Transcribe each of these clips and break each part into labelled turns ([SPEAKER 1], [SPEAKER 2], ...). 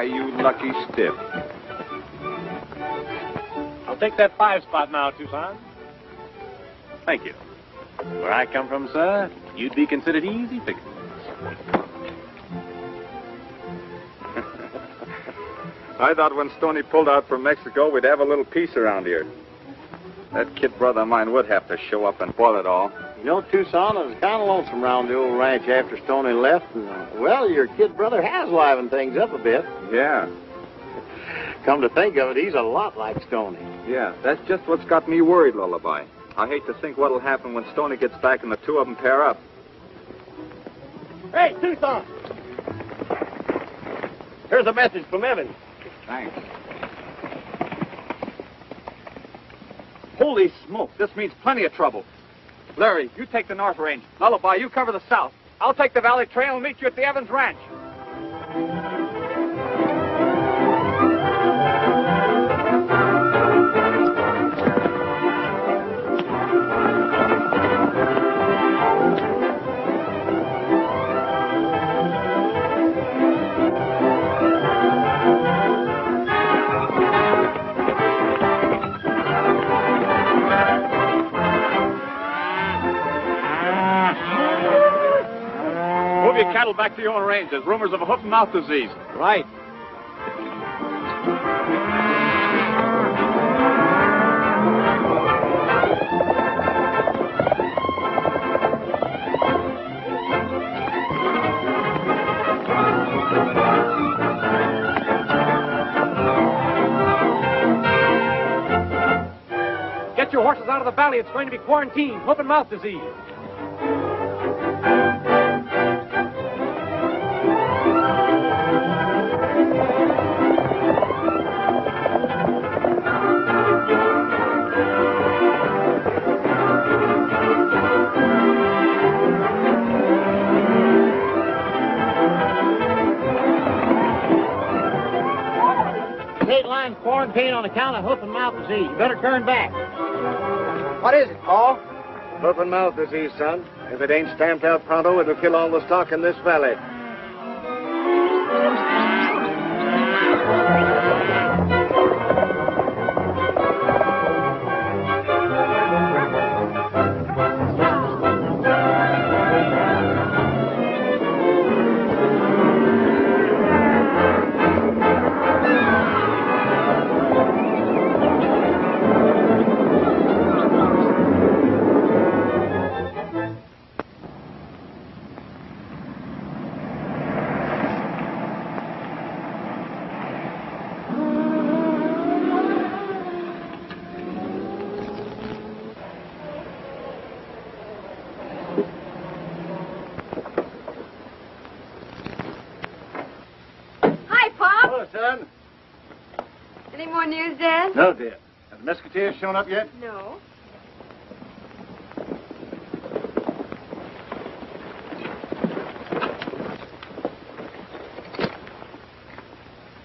[SPEAKER 1] you lucky stiff.
[SPEAKER 2] I'll take that 5 spot now, Tucson. Thank you. Where I come from, sir, you'd be considered easy pickings.
[SPEAKER 1] I thought when Stoney pulled out from Mexico, we'd have a little peace around here. That kid brother of mine would have to show up and spoil it all.
[SPEAKER 3] You know, Tucson, it was kind of lonesome around the old ranch after Stoney left. And, well, your kid brother has livened things up a bit.
[SPEAKER 1] Yeah.
[SPEAKER 3] Come to think of it, he's a lot like Stoney.
[SPEAKER 1] Yeah, that's just what's got me worried, Lullaby. I hate to think what'll happen when Stoney gets back and the two of them pair up.
[SPEAKER 3] Hey, Tucson! Here's a message from Evan.
[SPEAKER 1] Thanks.
[SPEAKER 4] Holy smoke, this means plenty of trouble. Larry, you take the North Range. Lullaby, you cover the South. I'll take the Valley Trail and meet you at the Evans Ranch. Move your cattle back to your own range. There's rumors of a hoof and mouth disease.
[SPEAKER 3] Right.
[SPEAKER 4] Get your horses out of the valley. It's going to be quarantine. Hoof and mouth disease.
[SPEAKER 3] Quarantine on account of hoof and mouth disease. You better turn back.
[SPEAKER 5] What is it, Paul?
[SPEAKER 3] Hoof and mouth disease, son. If it ain't stamped out pronto, it'll kill all the stock in this valley.
[SPEAKER 6] Any more news, Dad?
[SPEAKER 3] No, dear. Have the Musketeers shown up yet?
[SPEAKER 6] No.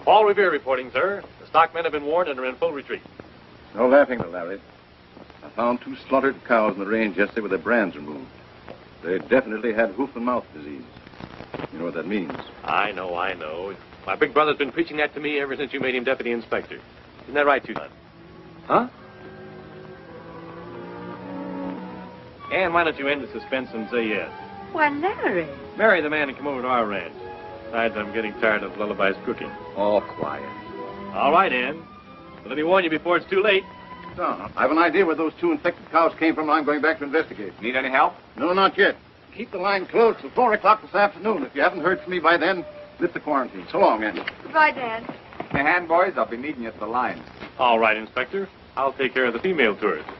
[SPEAKER 2] Paul Revere reporting, sir. The stockmen have been warned and are in full retreat.
[SPEAKER 7] No laughing, Larry. I found 2 slaughtered cows in the range yesterday with their brands removed. They definitely had hoof and mouth disease. You know what that means?
[SPEAKER 2] I know. My big brother's been preaching that to me ever since you made him deputy inspector. Isn't that right, Tucson? Huh? Ann, why don't you end the suspense and say yes?
[SPEAKER 6] Why, Larry.
[SPEAKER 2] Marry the man and come over to our ranch. Besides, I'm getting tired of Lullaby's cooking.
[SPEAKER 7] All quiet.
[SPEAKER 2] All right, Ann. But let me warn you before it's too late.
[SPEAKER 7] So, I have an idea where those 2 infected cows came from, and I'm going back to investigate.
[SPEAKER 1] Need any help?
[SPEAKER 7] No, not yet. Keep the line closed till 4 o'clock this afternoon. If you haven't heard from me by then, lift the quarantine. So long, Andy.
[SPEAKER 6] Goodbye, Dad.
[SPEAKER 1] Give me a hand, boys. I'll be needing you at the line.
[SPEAKER 2] All right, Inspector. I'll take care of the female tourists.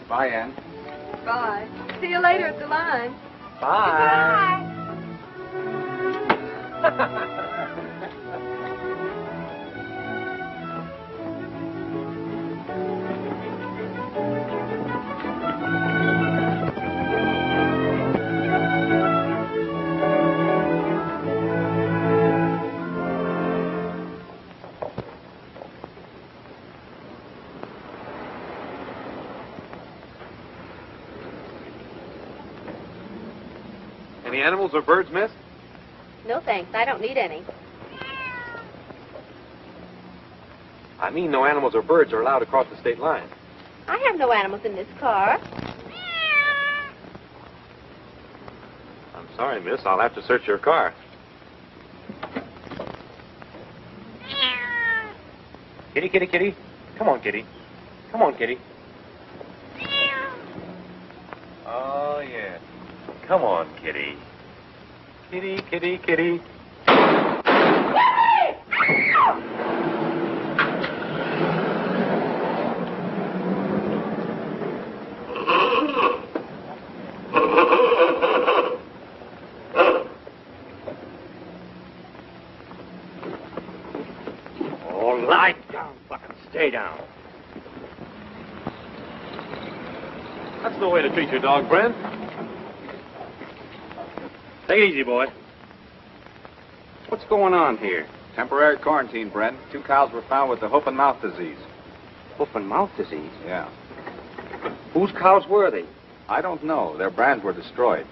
[SPEAKER 1] Bye, Ann.
[SPEAKER 6] Bye. See you later at the line.
[SPEAKER 4] Bye.
[SPEAKER 2] Any animals or birds missed?
[SPEAKER 8] No, thanks. I don't need any.
[SPEAKER 2] I mean, no animals or birds are allowed to cross the state line.
[SPEAKER 6] I have no animals in this car.
[SPEAKER 2] I'm sorry, miss. I'll have to search your car. Kitty, kitty, kitty. Come on, kitty. Come on, kitty. Oh, yeah. Come on, kitty. Kitty, kitty, kitty.
[SPEAKER 4] Oh, lie down, fucking stay down.
[SPEAKER 2] That's no way to treat your dog, Brent.
[SPEAKER 4] Take it easy, boy.
[SPEAKER 1] What's going on here? Temporary quarantine, Brent. 2 cows were found with the hoof and mouth disease.
[SPEAKER 4] Hoof and mouth disease?
[SPEAKER 1] Yeah.
[SPEAKER 4] Whose cows were they?
[SPEAKER 1] I don't know. Their brands were destroyed.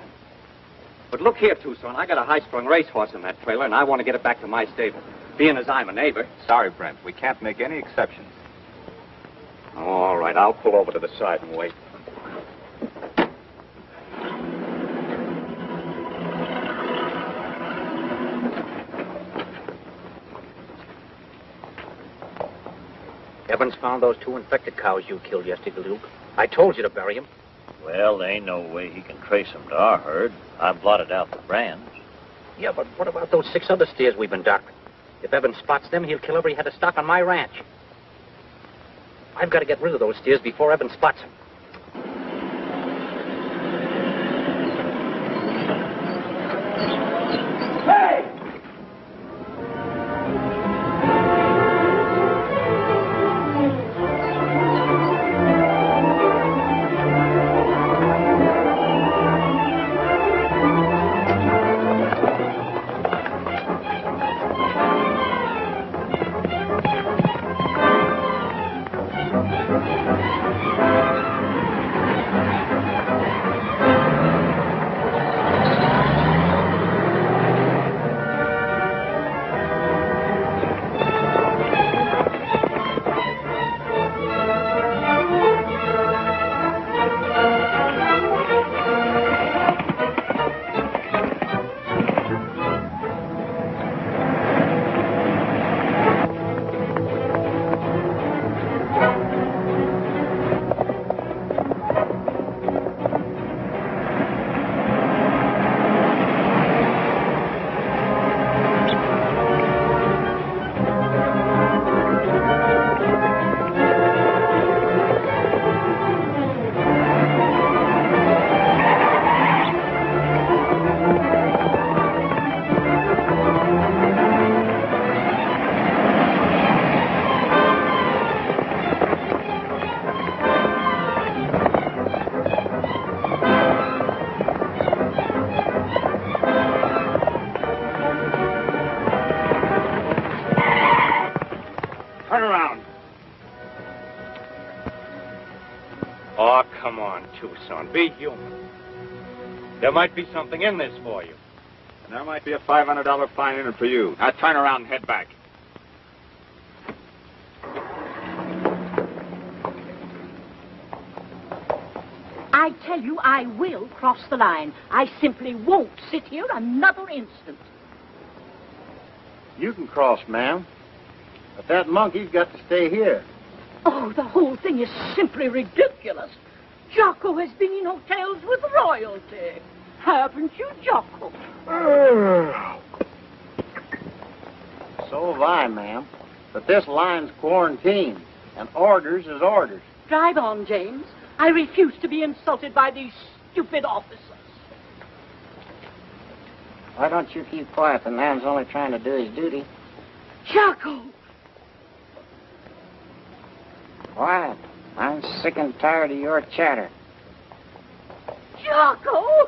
[SPEAKER 4] But look here, Tucson. I got a high-strung racehorse in that trailer, and I want to get it back to my stable. Being as I'm a neighbor.
[SPEAKER 1] Sorry, Brent. We can't make any exceptions.
[SPEAKER 4] Oh, all right. I'll pull over to the side and wait. Evans found those 2 infected cows you killed yesterday, Luke. I told you to bury them.
[SPEAKER 8] Well, there ain't no way he can trace them to our herd. I blotted out the brands.
[SPEAKER 4] Yeah, but what about those 6 other steers we've been doctoring? If Evans spots them, he'll kill every head of stock on my ranch. I've got to get rid of those steers before Evans spots them. Turn around. Oh, come on, Tucson. Be human. There might be something in this for you.
[SPEAKER 1] And there might be a $500 fine in it for you.
[SPEAKER 4] Now turn around and head back.
[SPEAKER 9] I tell you, I will cross the line. I simply won't sit here another instant.
[SPEAKER 3] You can cross, ma'am. But that monkey's got to stay here.
[SPEAKER 9] Oh, the whole thing is simply ridiculous. Jocko has been in hotels with royalty. Haven't you, Jocko?
[SPEAKER 3] So have I, ma'am. But this line's quarantined, and orders is orders.
[SPEAKER 9] Drive on, James. I refuse to be insulted by these stupid officers.
[SPEAKER 5] Why don't you keep quiet? The man's only trying to do his duty.
[SPEAKER 9] Jocko!
[SPEAKER 5] Quiet. I'm sick and tired of your chatter.
[SPEAKER 9] Jocko!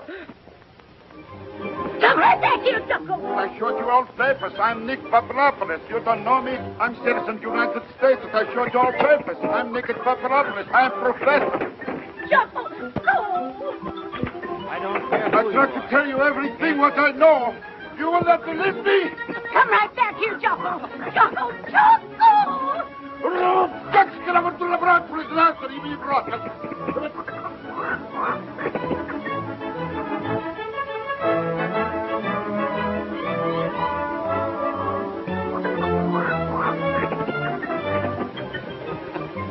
[SPEAKER 9] Come right back here, Jocko!
[SPEAKER 10] I showed you all papers. I'm Nick Papadopoulos. You don't know me? I'm citizen of the United States. I showed you all papers. I'm Nick Papadopoulos. I'm professor.
[SPEAKER 9] Jocko! No!
[SPEAKER 4] I don't care
[SPEAKER 10] I tried to tell you everything what I know. You will not release me!
[SPEAKER 9] Come right back here, Jocko! Jocko! Jocko!
[SPEAKER 10] Как скоро вы брат, признаться, и не брат.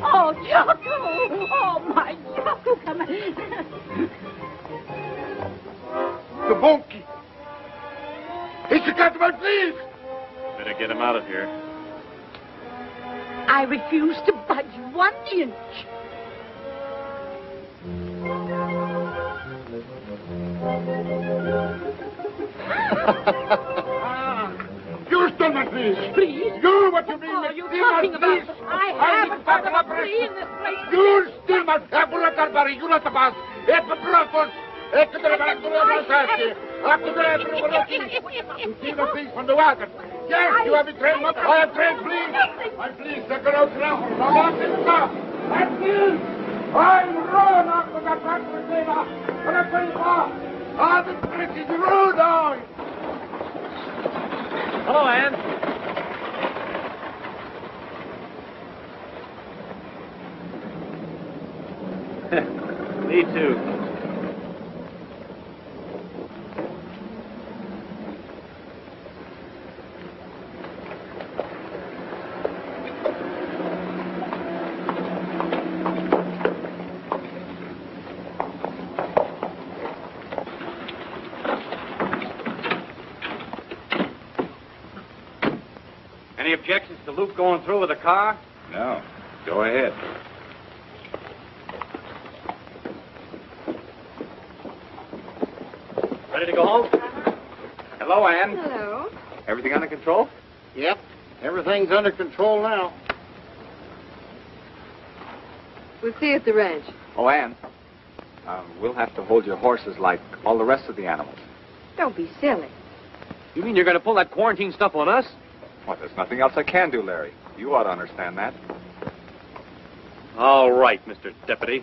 [SPEAKER 9] Oh, Jocko! Oh, my Jocko, come on.
[SPEAKER 10] The monkey. He's got my please.
[SPEAKER 2] Better get him out of here.
[SPEAKER 9] I refuse to budge 1 inch.
[SPEAKER 10] You stole my please.
[SPEAKER 9] Please?
[SPEAKER 10] You, what you mean?
[SPEAKER 9] What are you
[SPEAKER 10] steal my
[SPEAKER 9] talking about?
[SPEAKER 10] please?
[SPEAKER 9] I haven't got a flea in this place.
[SPEAKER 10] You steal my Bulakarbari, you not the boss. It's the brothers. It's the Bulakarbari. After that, you steal the things from the wagon. Yes, you have betrayed my I have trained please. My please, take it out now. Now, that's it. I'm wrong after that back to the table. But I'm going to Ah, the trick is rude, now.
[SPEAKER 2] Hello, Ann. Me too.
[SPEAKER 4] Any objections to Luke going through with the car?
[SPEAKER 1] No. Go ahead.
[SPEAKER 4] Ready to go home?
[SPEAKER 1] Hello, Ann.
[SPEAKER 6] Hello.
[SPEAKER 1] Everything under control?
[SPEAKER 3] Yep. Everything's under control now.
[SPEAKER 6] We'll see you at the ranch.
[SPEAKER 1] Oh, Ann. We'll have to hold your horses like all the rest of the animals.
[SPEAKER 6] Don't be silly.
[SPEAKER 2] You mean you're going to pull that quarantine stuff on us?
[SPEAKER 1] Well, there's nothing else I can do, Larry. You ought to understand that.
[SPEAKER 2] All right, Mr. Deputy.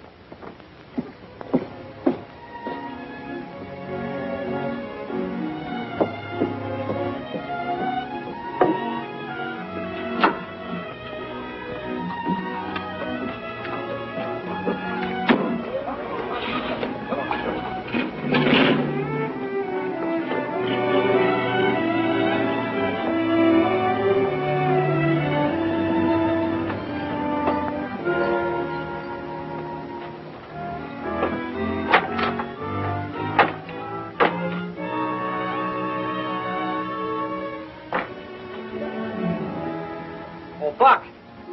[SPEAKER 4] Buck!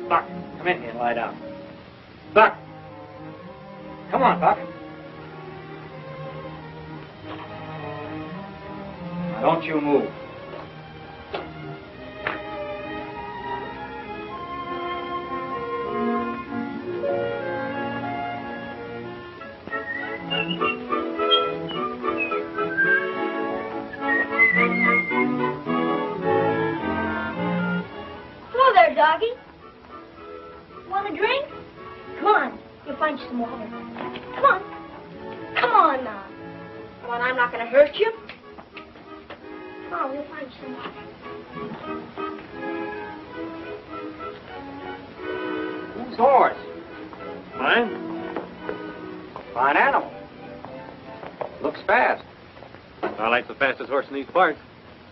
[SPEAKER 4] Buck, come in here and lie down. Buck! Come on, Buck. Now, don't you move.
[SPEAKER 11] Hello there, doggy. Want a drink? Come on, you'll find you some water. Come on. Come on now. Come on, I'm not going to hurt you. Come on, we'll find you some water.
[SPEAKER 4] Whose horse?
[SPEAKER 2] Mine?
[SPEAKER 4] Fine animal. Looks fast.
[SPEAKER 2] I like the fastest horse in these parts.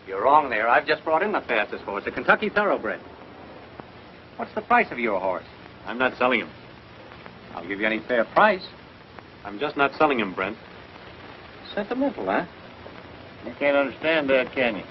[SPEAKER 4] You're wrong there. I've just brought in the fastest horse, a Kentucky thoroughbred. What's the price of your horse?
[SPEAKER 2] I'm not selling him.
[SPEAKER 4] I'll give you any fair price.
[SPEAKER 2] I'm just not selling him, Brent.
[SPEAKER 4] Sentimental, huh?
[SPEAKER 3] You can't understand that, can you?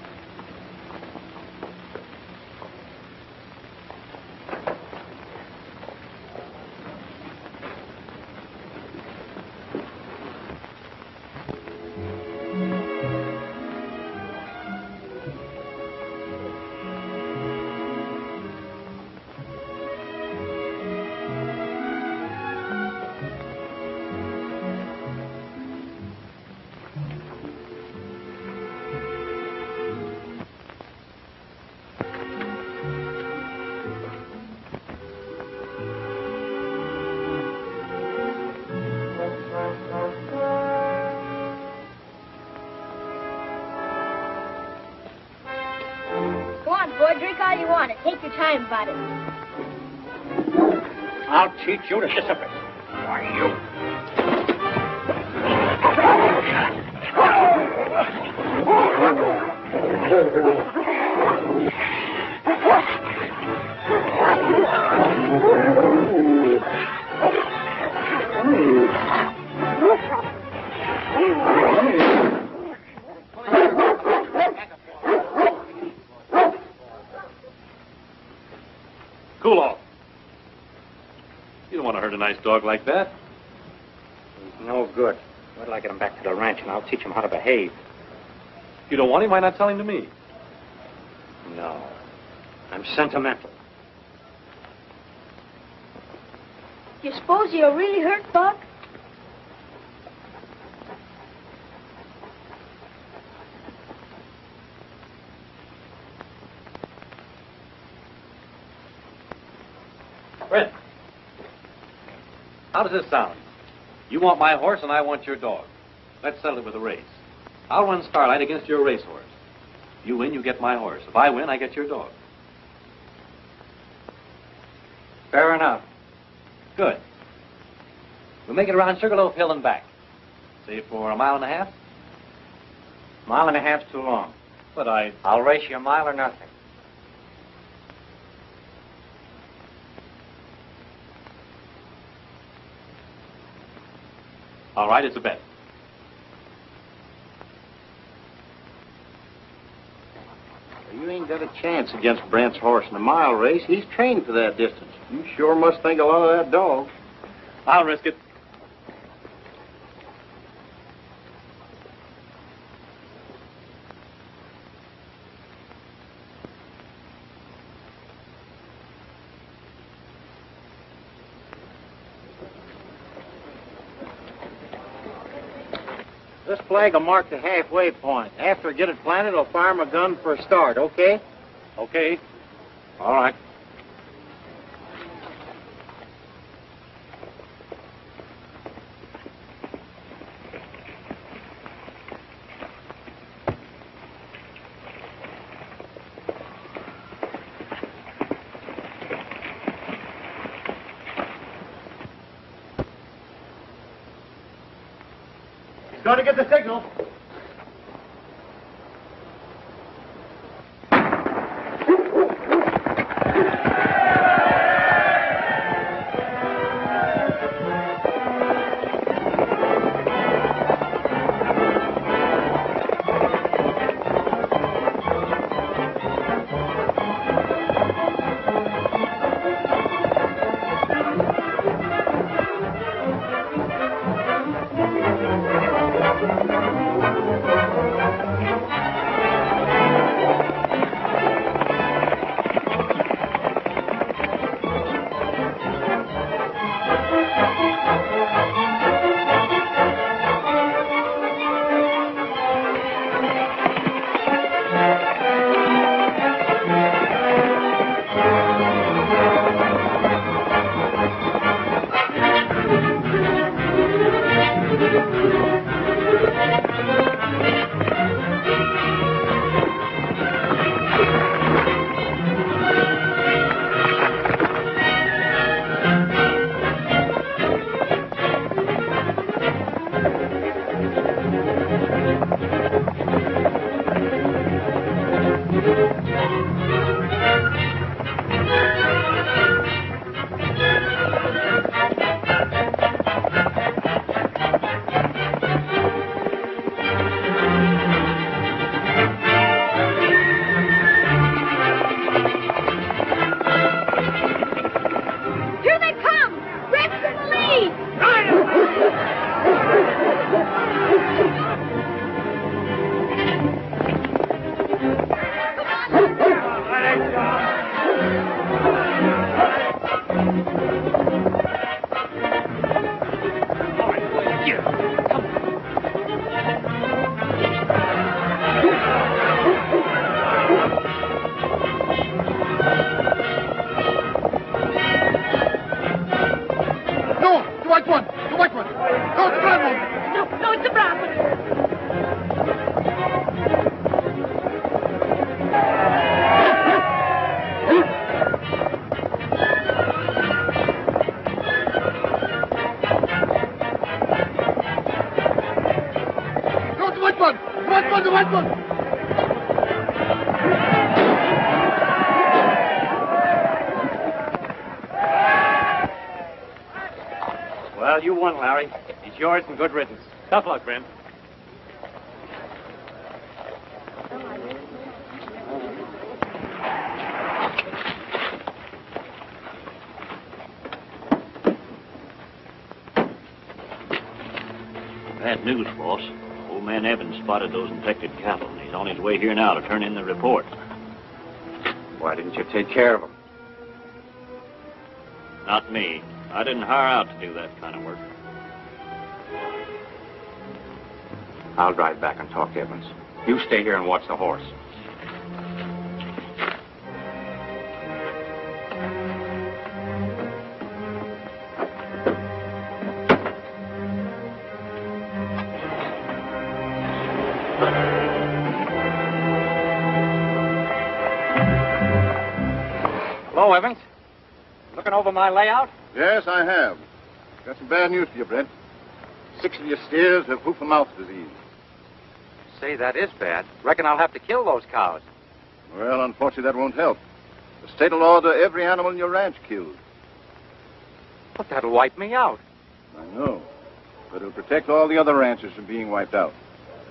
[SPEAKER 11] or drink all you want. Take your time about it.
[SPEAKER 4] I'll teach you to discipline.
[SPEAKER 10] Why, you.
[SPEAKER 2] Cool off. You don't want to hurt a nice dog like that.
[SPEAKER 4] He's no good. Wait till I get him back to the ranch, and I'll teach him how to behave.
[SPEAKER 2] If you don't want him, why not tell him to me?
[SPEAKER 4] No. I'm sentimental.
[SPEAKER 11] You suppose he'll really hurt Buck?
[SPEAKER 2] Fred, how does this sound? You want my horse and I want your dog. Let's settle it with a race. I'll run Starlight against your racehorse. You win, you get my horse. If I win, I get your dog.
[SPEAKER 4] Fair enough.
[SPEAKER 2] Good. We'll make it around Sugarloaf Hill and back. Say for a mile and a half?
[SPEAKER 4] Mile and a half's too long.
[SPEAKER 2] But
[SPEAKER 4] I'll race you a mile or nothing.
[SPEAKER 2] All right, it's a bet.
[SPEAKER 3] You ain't got a chance against Brent's horse in a mile race. He's trained for that distance. You sure must think a lot of that dog.
[SPEAKER 2] I'll risk it.
[SPEAKER 3] This flag will mark the halfway point. After I get it planted, I'll fire my gun for a start, okay?
[SPEAKER 2] Okay. All right.
[SPEAKER 3] Got to get the signal.
[SPEAKER 2] Well, you won, Larry. He's yours and good riddance. Tough luck, Brent.
[SPEAKER 8] Bad news, boss. Old man Evans spotted those infected cattle, and he's on his way here now to turn in the report.
[SPEAKER 1] Why didn't you take care of them?
[SPEAKER 8] Not me. I didn't hire out to do that kind of work.
[SPEAKER 1] I'll drive back and talk to Evans. You stay here and watch the horse.
[SPEAKER 4] Hello, Evans. Looking over my layout?
[SPEAKER 7] Yes, I have. Got some bad news for you, Brent. 6 of your steers have hoof and mouth disease.
[SPEAKER 4] Say, that is bad. Reckon I'll have to kill those cows.
[SPEAKER 7] Well, unfortunately, that won't help. The state will order every animal in your ranch killed.
[SPEAKER 4] But that'll wipe me out.
[SPEAKER 7] I know. But it'll protect all the other ranches from being wiped out.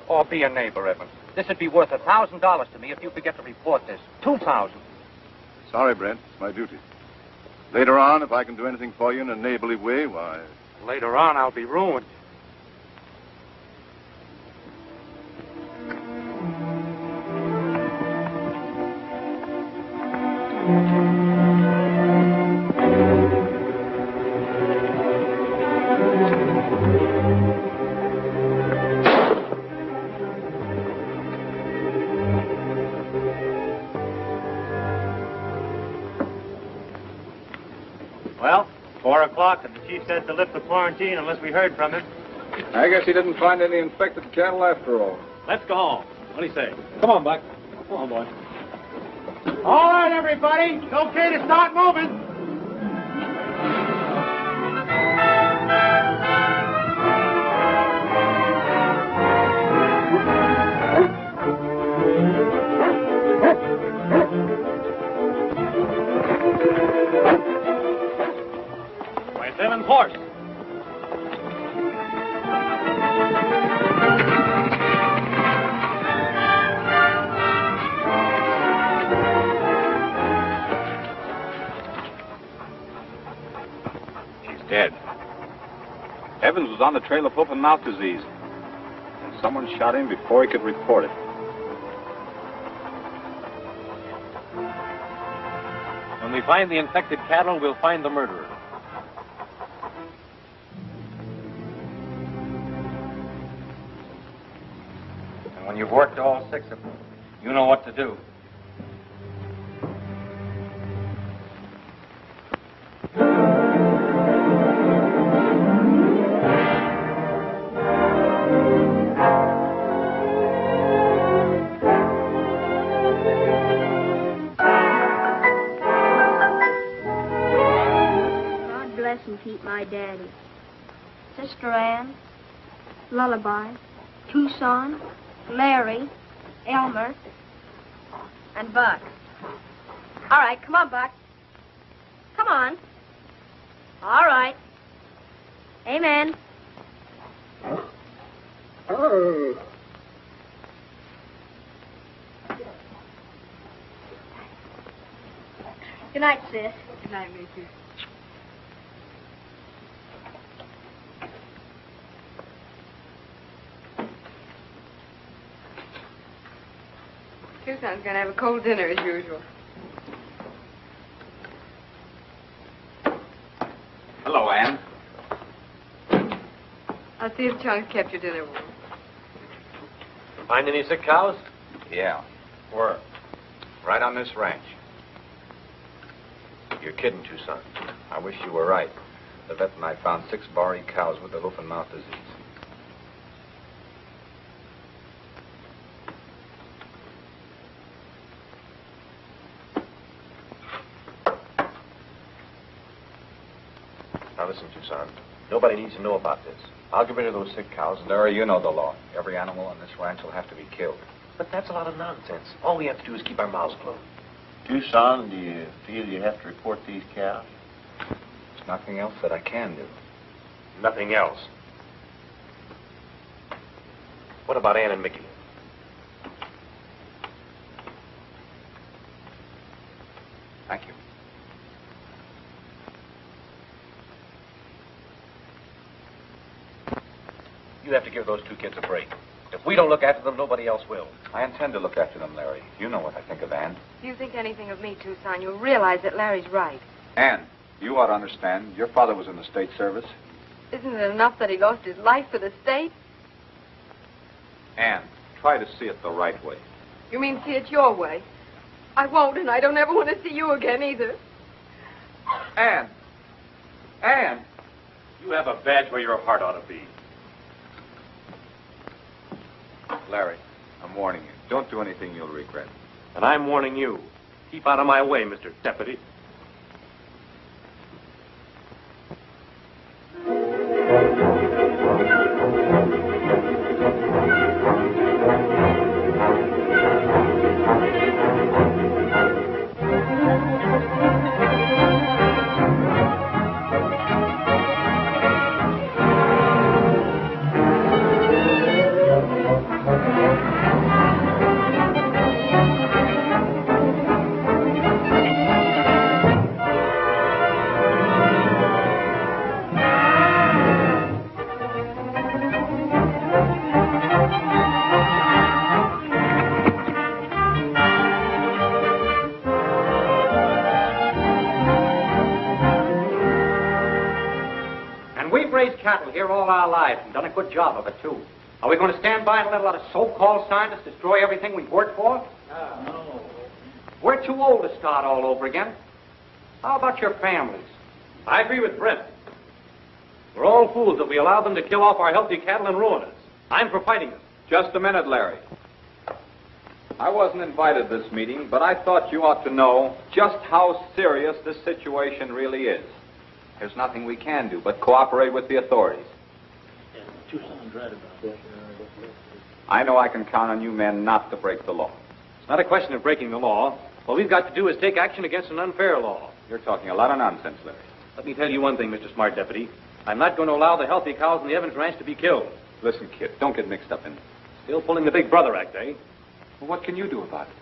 [SPEAKER 4] Oh, be a neighbor, Evans. This would be worth $1,000 to me if you could get to report this. 2,000.
[SPEAKER 7] Sorry, Brent. It's my duty. Later on, if I can do anything for you in a neighborly way, why...
[SPEAKER 4] Later on, I'll be ruined.
[SPEAKER 2] Well, 4 o'clock, and the chief says to lift the quarantine unless we heard from him.
[SPEAKER 1] I guess he didn't find any infected cattle after all.
[SPEAKER 2] Let's go home. What do you say? Come on, Buck. Come on, boy.
[SPEAKER 3] All right, everybody. It's okay to start moving.
[SPEAKER 2] Where's Evans' horse?
[SPEAKER 1] Dead. Evans was on the trail of hoof and mouth disease. And someone shot him before he could report it.
[SPEAKER 2] When we find the infected cattle, we'll find the murderer. And when you've worked all 6 of them, you know what to do.
[SPEAKER 11] And keep my daddy. Sister Ann, Lullaby, Tucson, Larry, Elmer, and Buck. All right, come on, Buck. Come on. All right. Amen.
[SPEAKER 10] Oh.
[SPEAKER 11] Good night, sis.
[SPEAKER 6] Good night, Macy. Tucson's gonna have a cold dinner as usual.
[SPEAKER 1] Hello, Ann.
[SPEAKER 6] I'll see if Chunk kept your dinner warm.
[SPEAKER 2] Find any sick cows?
[SPEAKER 1] Yeah.
[SPEAKER 2] Where?
[SPEAKER 1] Right on this ranch. You're kidding, Tucson. I wish you were right. The vet and I found 6 Bari cows with the hoof and mouth disease.
[SPEAKER 12] Now listen, Tucson. Nobody needs to know about this.
[SPEAKER 1] I'll get rid of those sick cows. Larry, you know the law. Every animal on this ranch will have to be killed.
[SPEAKER 12] But that's a lot of nonsense. All we have to do is keep our mouths closed.
[SPEAKER 3] Tucson, do you feel you have to report these cows?
[SPEAKER 1] There's nothing else that I can do.
[SPEAKER 12] Nothing else. What about Ann and Mickey?
[SPEAKER 1] Thank you.
[SPEAKER 12] You have to give those two kids a break. If we don't look after them, nobody else will.
[SPEAKER 1] I intend to look after them, Larry. You know what I think of Ann.
[SPEAKER 6] If you think anything of me, Tucson, you'll realize that Larry's right.
[SPEAKER 1] Ann, you ought to understand. Your father was in the state service.
[SPEAKER 6] Isn't it enough that he lost his life for the state?
[SPEAKER 1] Ann, try to see it the right way.
[SPEAKER 6] You mean see it your way? I won't, and I don't ever want to see you again either.
[SPEAKER 1] Ann! Ann!
[SPEAKER 12] You have a badge where your heart ought to be.
[SPEAKER 1] Larry, I'm warning you. Don't do anything you'll regret.
[SPEAKER 12] And I'm warning you. Keep out of my way, Mr. Deputy.
[SPEAKER 4] Cattle here all our lives and done a good job of it, too. Are we going to stand by and let a lot of so-called scientists destroy everything we've worked for? No. We're too old to start all over again. How about your families?
[SPEAKER 2] I agree with Brent. We're all fools if we allow them to kill off our healthy cattle and ruin us. I'm for fighting them.
[SPEAKER 1] Just a minute, Larry. I wasn't invited to this meeting, but I thought you ought to know just how serious this situation really is. There's nothing we can do but cooperate with the authorities.
[SPEAKER 8] Yeah, Tucson's right about that.
[SPEAKER 1] I know I can count on you men not to break the law.
[SPEAKER 2] It's not a question of breaking the law. What we've got to do is take action against an unfair law.
[SPEAKER 1] You're talking a lot of nonsense, Larry.
[SPEAKER 2] Let me tell you one thing, Mr. Smart Deputy. I'm not going to allow the healthy cows in the Evans Ranch to be killed.
[SPEAKER 1] Listen, kid, don't get mixed up in it.
[SPEAKER 2] Still pulling the Big Brother act, eh?
[SPEAKER 1] Well, what can you do about it?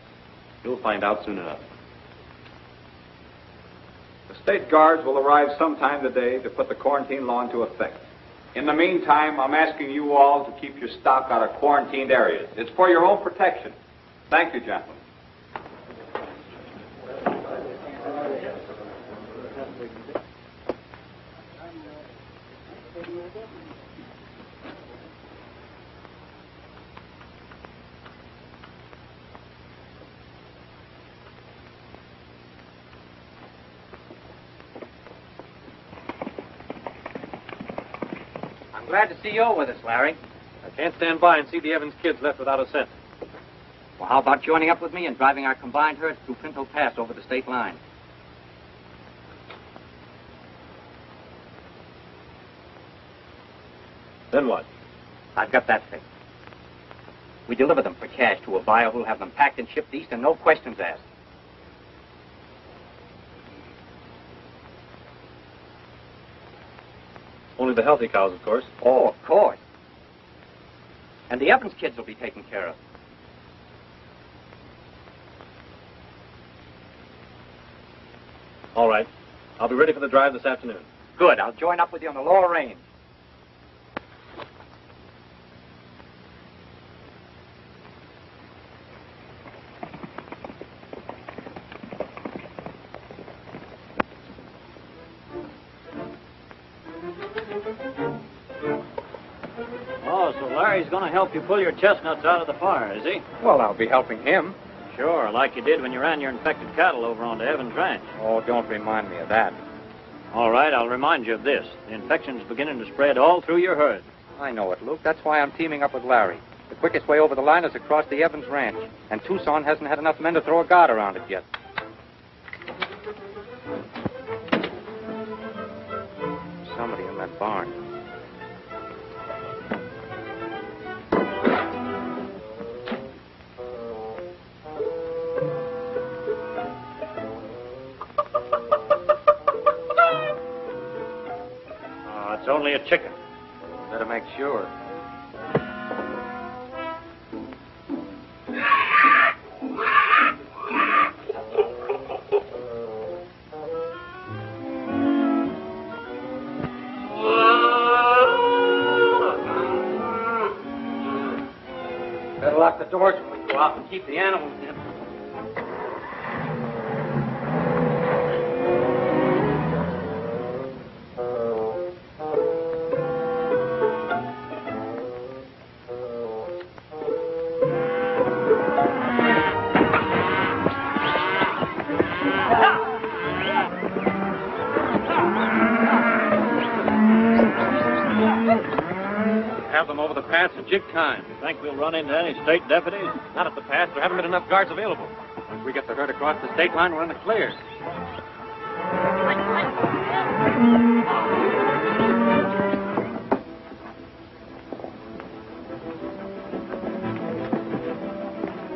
[SPEAKER 2] You'll find out soon enough.
[SPEAKER 1] The state guards will arrive sometime today to put the quarantine law into effect. In the meantime, I'm asking you all to keep your stock out of quarantined areas. It's for your own protection. Thank you, gentlemen.
[SPEAKER 4] Glad to see you're with us, Larry.
[SPEAKER 2] I can't stand by and see the Evans kids left without a cent.
[SPEAKER 4] Well, how about joining up with me and driving our combined herds through Pinto Pass over the state line?
[SPEAKER 2] Then what?
[SPEAKER 4] I've got that fixed. We deliver them for cash to a buyer who'll have them packed and shipped east and no questions asked.
[SPEAKER 2] Only the healthy cows, of course.
[SPEAKER 4] Oh, of course. And the Evans kids will be taken care of.
[SPEAKER 2] All right. I'll be ready for the drive this afternoon.
[SPEAKER 4] Good. I'll join up with you on the lower range.
[SPEAKER 8] Larry's going to help you pull your chestnuts out of the fire, is he?
[SPEAKER 4] Well, I'll be helping him.
[SPEAKER 8] Sure, like you did when you ran your infected cattle over onto Evans Ranch.
[SPEAKER 4] Oh, don't remind me of that.
[SPEAKER 8] All right, I'll remind you of this. The infection's beginning to spread all through your herd.
[SPEAKER 4] I know it, Luke. That's why I'm teaming up with Larry. The quickest way over the line is across the Evans Ranch, and Tucson hasn't had enough men to throw a guard around it yet. Somebody in that barn.
[SPEAKER 2] only a chicken.
[SPEAKER 3] Better make sure.
[SPEAKER 4] Better lock the doors when we go out and keep the animals in.
[SPEAKER 2] Have them over the pass at jig time.
[SPEAKER 8] Think we'll run into any state deputies?
[SPEAKER 2] Not at the pass. There haven't been enough guards available. Once we get the herd across the state line, we're in the clear.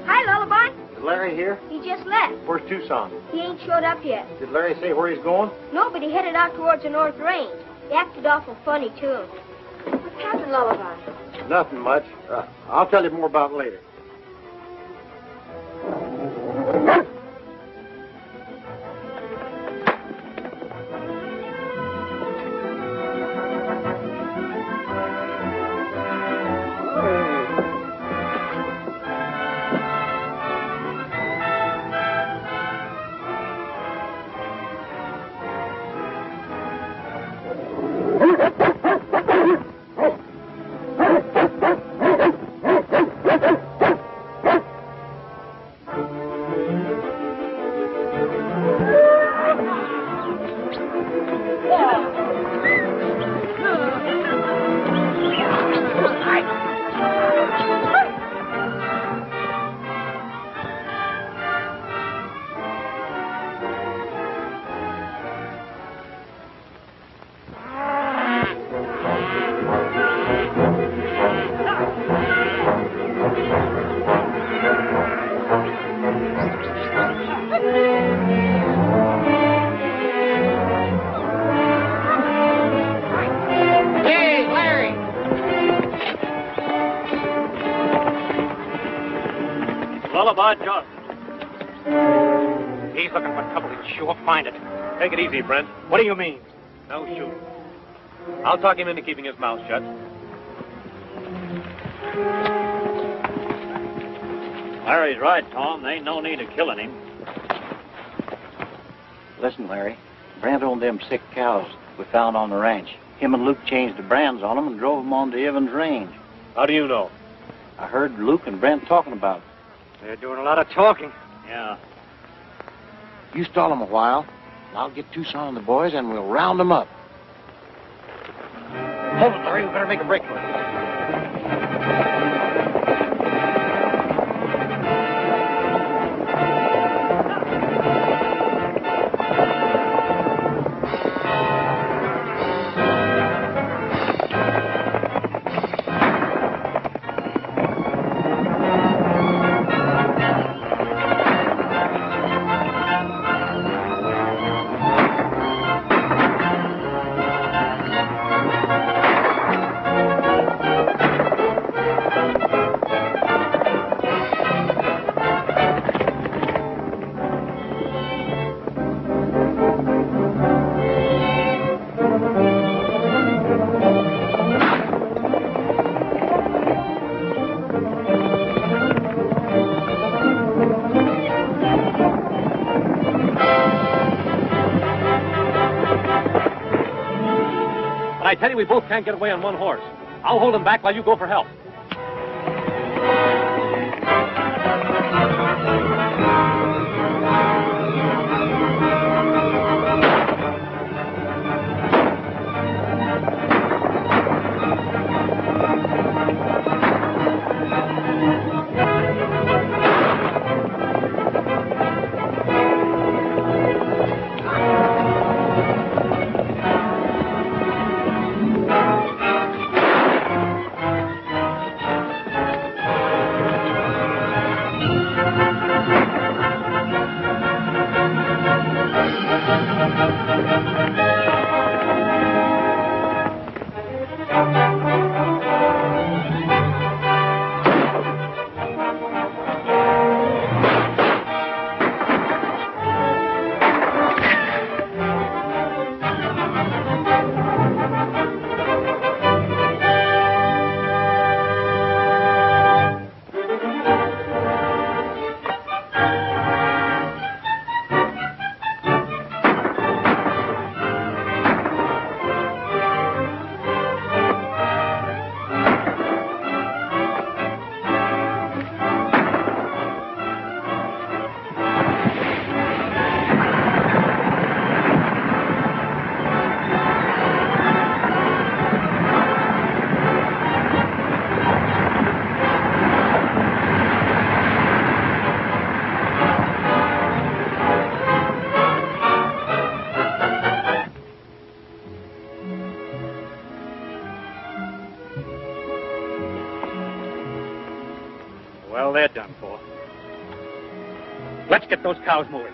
[SPEAKER 11] Hi, Lullaby.
[SPEAKER 3] Is Larry here?
[SPEAKER 11] He just left.
[SPEAKER 3] Where's Tucson?
[SPEAKER 11] He ain't showed up yet.
[SPEAKER 3] Did Larry say where he's going?
[SPEAKER 11] No, but he headed out towards the North Range. He acted awful funny, too. What's happened, Lullaby?
[SPEAKER 3] Nothing much. I'll tell you more about it later.
[SPEAKER 8] Lullaby Johnson.
[SPEAKER 4] He's looking for trouble. He'll sure find it.
[SPEAKER 2] Take it easy, Brent.
[SPEAKER 4] What do you mean?
[SPEAKER 2] No shooting. I'll talk him into keeping his mouth shut.
[SPEAKER 8] Larry's right, Tom. There ain't no need of killing him.
[SPEAKER 5] Listen, Larry. Brent owned them sick cows we found on the ranch. Him and Luke changed the brands on them and drove them on to Evans Range.
[SPEAKER 2] How do you know?
[SPEAKER 5] I heard Luke and Brent talking about it.
[SPEAKER 4] They're doing a lot of talking.
[SPEAKER 8] Yeah.
[SPEAKER 3] You stall them a while, and I'll get Tucson and the boys, and we'll round them up. Hold it, Larry. We better make a break for it.
[SPEAKER 2] I tell you, we both can't get away on one horse. I'll hold him back while you go for help. Let's get those cows moving.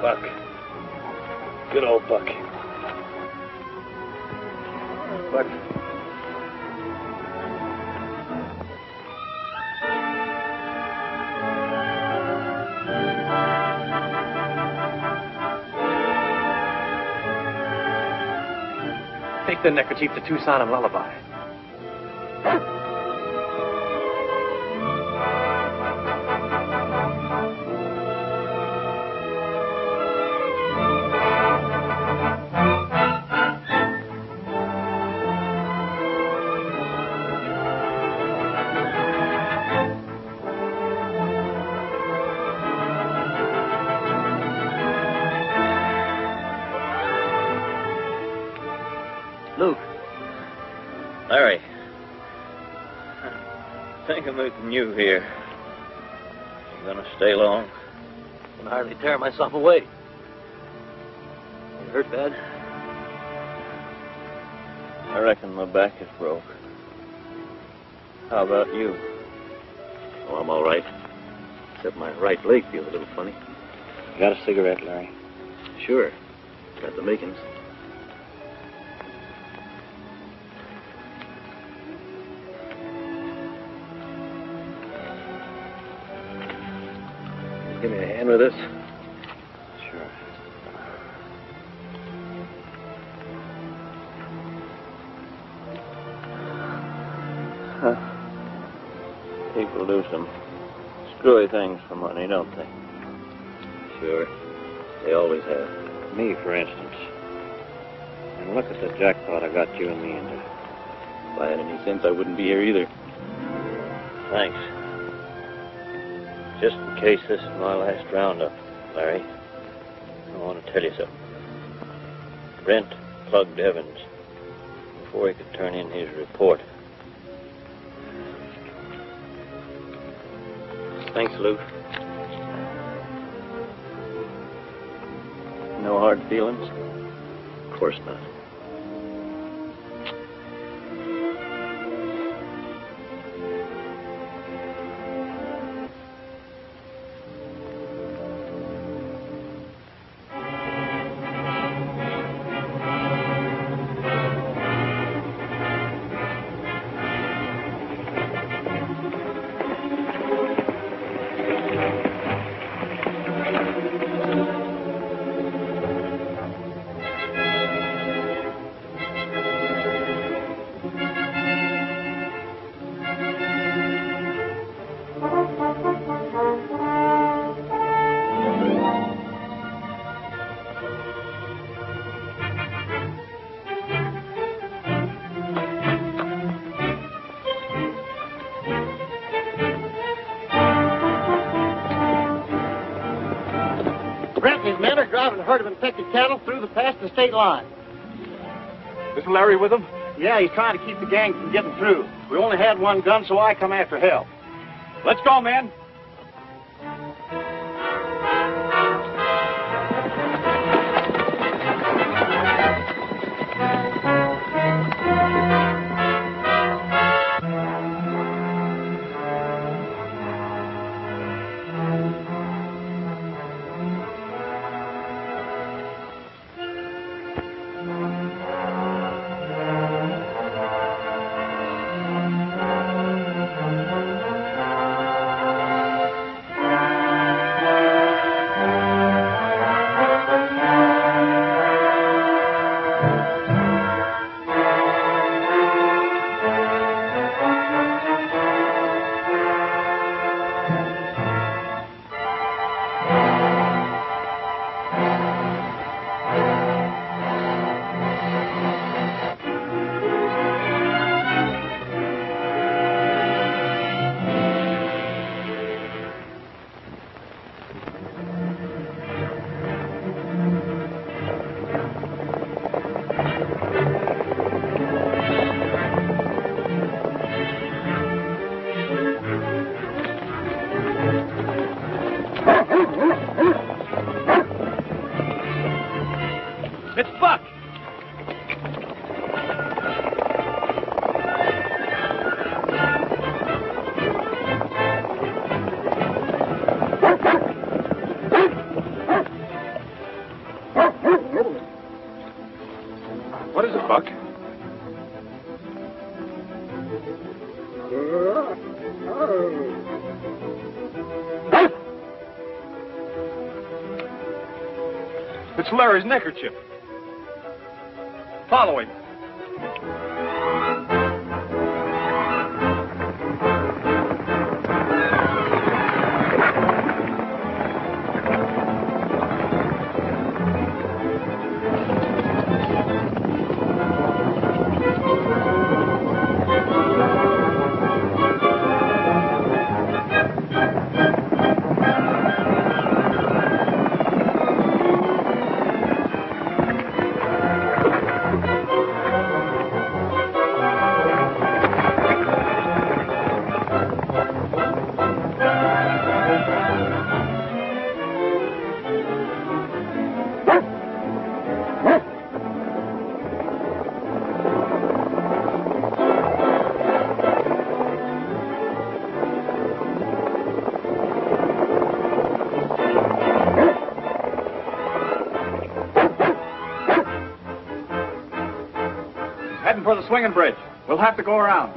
[SPEAKER 8] Buck. Good old Buck. Buck.
[SPEAKER 2] Take the neckerchief to Tucson and lullaby.
[SPEAKER 8] Luke. Larry. Think of meeting you here. You gonna stay long? I can hardly tear myself away. You hurt bad? I reckon my back is broke. How about you? Oh, I'm all right. Except my right leg feels a little funny.
[SPEAKER 5] Got a cigarette, Larry?
[SPEAKER 8] Sure. Got the makings. Give me a hand with this.
[SPEAKER 5] Sure.
[SPEAKER 8] People do some screwy things for money, don't they? Sure. They always have.
[SPEAKER 5] Me, for instance. And look at the jackpot I got you and me into.
[SPEAKER 8] If I had any sense, I wouldn't be here either. Thanks. Just in case this is my last roundup, Larry, I want to tell you something. Brent plugged Evans before he could turn in his report. Thanks, Luke. No hard feelings? Of course not.
[SPEAKER 3] Brent and his men are driving a herd of infected cattle through past the state line.
[SPEAKER 10] Isn't Larry with them?
[SPEAKER 3] Yeah, he's trying to keep the gang from getting through. We only had one gun, so I come after help.
[SPEAKER 10] Let's go, man.
[SPEAKER 2] It's Buck!
[SPEAKER 13] What is it, Buck? It's Larry's neckerchief. Follow him.
[SPEAKER 1] Heading for the swinging bridge. We'll have to go around.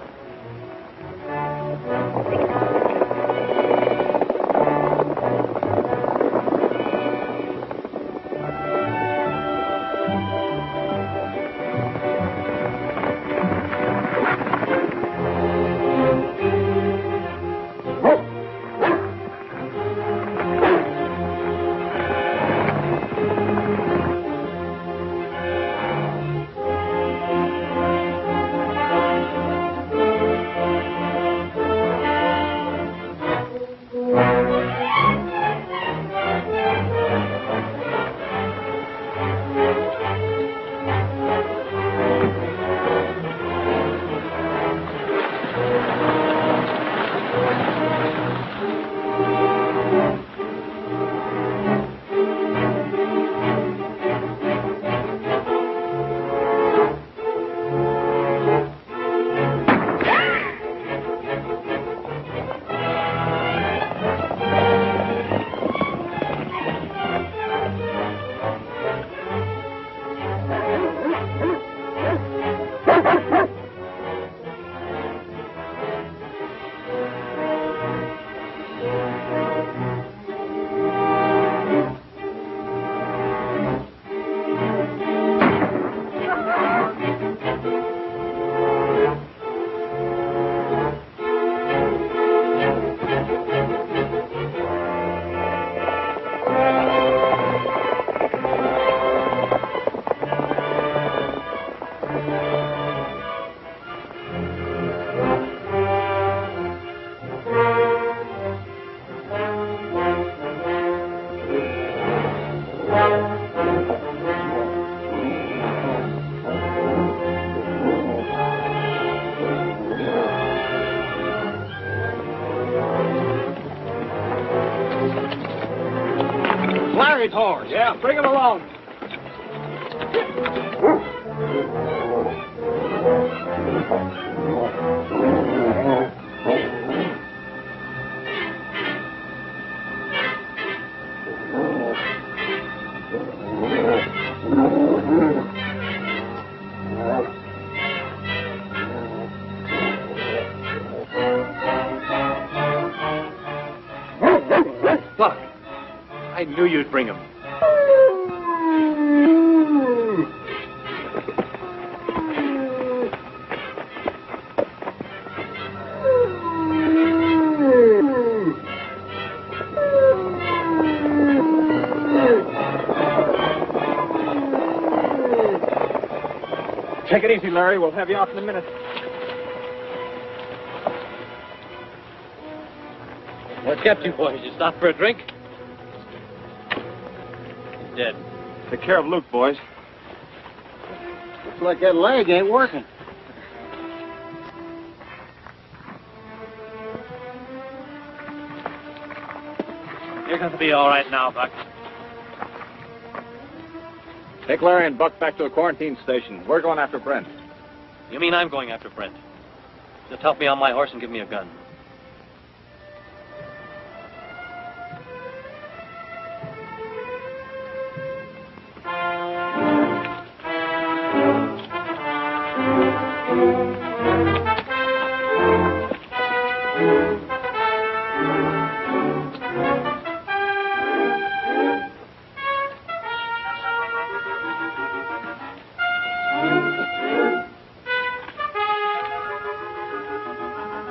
[SPEAKER 2] Larry's horse.
[SPEAKER 1] Yeah, bring him along.
[SPEAKER 2] Buck, I knew you'd bring him.
[SPEAKER 1] Take it easy, Larry. We'll have you off in a minute.
[SPEAKER 2] What kept you boys? You stopped for a drink? He's dead.
[SPEAKER 1] Take care of Luke, boys.
[SPEAKER 3] Looks like that leg ain't working.
[SPEAKER 2] You're going to be all right now, Buck.
[SPEAKER 13] Take Larry and Buck back to the quarantine station. We're going after Brent.
[SPEAKER 2] You mean I'm going after Brent? Just help me on my horse and give me a gun.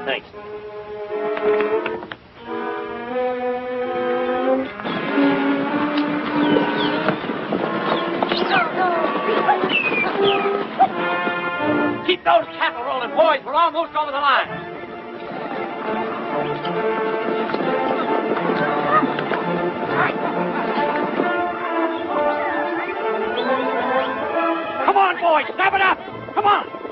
[SPEAKER 2] Thanks. Keep those cattle rolling, boys. We're almost over the line. Come on, boys. Snap it up. Come on.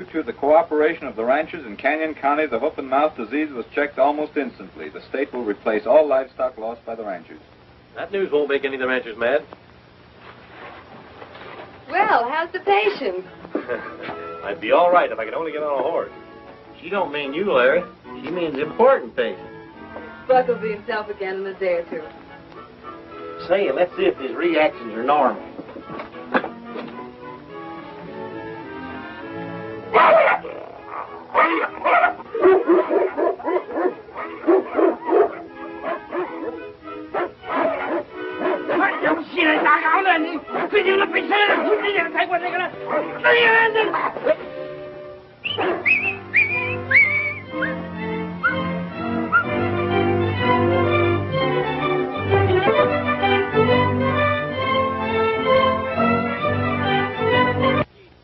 [SPEAKER 1] Through the cooperation of the ranchers in Canyon County, the hoof and mouth disease was checked almost instantly. The state will replace all livestock lost by the ranchers.
[SPEAKER 2] That news won't make any of the ranchers mad.
[SPEAKER 6] Well, how's the patient?
[SPEAKER 2] I'd be all right if I could only get on a horse.
[SPEAKER 3] She don't mean you, Larry. She means important patient.
[SPEAKER 6] Buck will be himself again in a day or two.
[SPEAKER 3] Say, let's see if his reactions are normal.
[SPEAKER 10] Don't see it, I got it.